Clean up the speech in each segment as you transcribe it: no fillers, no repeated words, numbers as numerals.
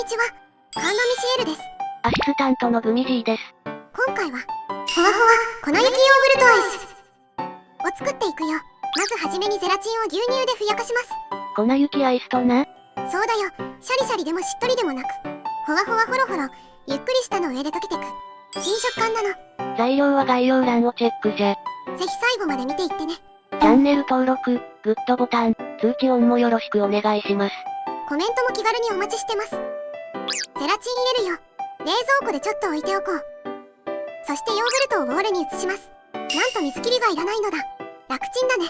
にちは。神田ミシエルです。アシスタントのグミジーです。今回は、ほわほわ粉雪ヨーグルトアイスを作っていくよ。まずはじめにゼラチンを牛乳でふやかします。粉雪アイスとな。そうだよ。シャリシャリでもしっとりでもなく、ほわほわほろほろ、ゆっくり舌の上で溶けてく。新食感なの。材料は概要欄をチェックじゃ。ぜひ最後まで見ていってね。チャンネル登録、グッドボタン、通知オンもよろしくお願いします。コメントも気軽にお待ちしてます。ゼラチン入れるよ。冷蔵庫でちょっと置いておこう。そしてヨーグルトをボウルに移します。なんと水切りがいらないのだ。楽ちんだね。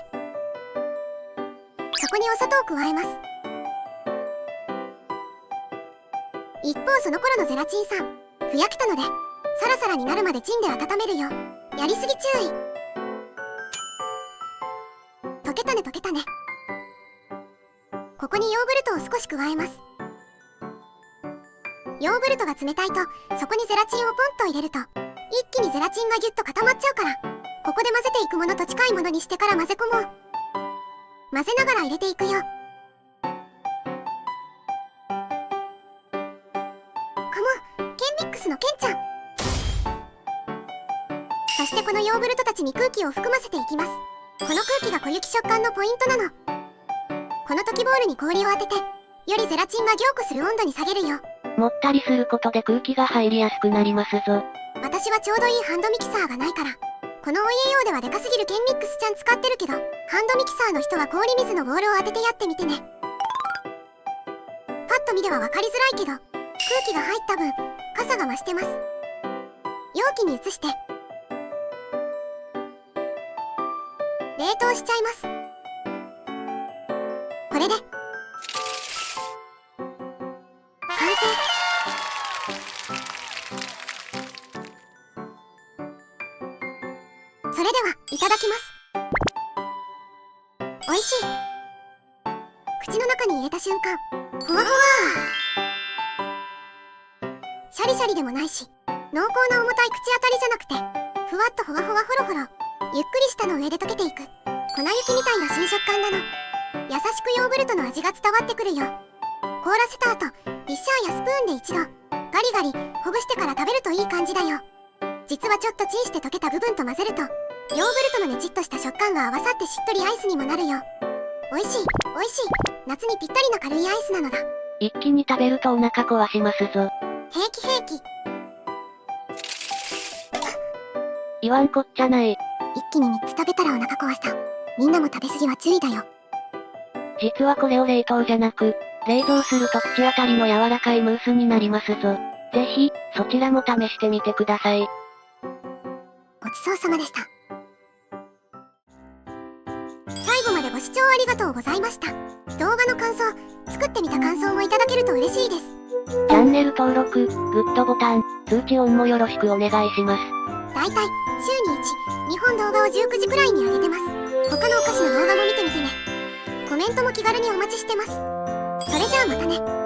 そこにお砂糖を加えます。一方その頃のゼラチンさん、ふやけたので、サラサラになるまでチンで温めるよ。やりすぎ注意。溶けたね溶けたね。ここにヨーグルトを少し加えます。ヨーグルトが冷たいと、そこにゼラチンをポンと入れると、一気にゼラチンがギュッと固まっちゃうから、ここで混ぜていくものと近いものにしてから混ぜ込もう。混ぜながら入れていくよ。カモン、ケンミックスのケンちゃん。そしてこのヨーグルトたちに空気を含ませていきます。この空気が小雪食感のポイントなの。この時ボウルに氷を当てて、よりゼラチンが凝固する温度に下げるよ。もったりすることで空気が入りやすくなりますぞ。私はちょうどいいハンドミキサーがないから、このお家用ではでかすぎるケンミックスちゃん使ってるけど、ハンドミキサーの人は氷水のボールを当ててやってみてね。パッと見では分かりづらいけど、空気が入った分、かさが増してます。容器に移して、冷凍しちゃいます。これで、完成。それではいただきます。おいしい。口の中に入れた瞬間、ふわふわー。シャリシャリでもないし、濃厚な重たい口当たりじゃなくて、ふわっとほわほわほろほろ、ゆっくり舌の上で溶けていく粉雪みたいな新食感なの。優しくヨーグルトの味が伝わってくるよ。凍らせた後、ディッシャーやスプーンで一度ガリガリほぐしてから食べるといい感じだよ。実はちょっとチンして溶けた部分と混ぜると、ヨーグルトのねちっとした食感が合わさってしっとりアイスにもなるよ。おいしいおいしい。夏にぴったりな軽いアイスなのだ。一気に食べるとお腹壊しますぞ。平気平気。言わんこっちゃない。一気に3つ食べたらお腹壊した。みんなも食べ過ぎは注意だよ。実はこれを冷凍じゃなく、冷蔵すると口当たりの柔らかいムースになりますぞ。ぜひ、そちらも試してみてください。ごちそうさまでした。最後までご視聴ありがとうございました。動画の感想、作ってみた感想もいただけると嬉しいです。チャンネル登録、グッドボタン、通知オンもよろしくお願いします。だいたい週に1、2本動画を19時くらいに上げてます。他のお菓子の動画も見てみてね。コメントも気軽にお待ちしてます。それじゃあまたね。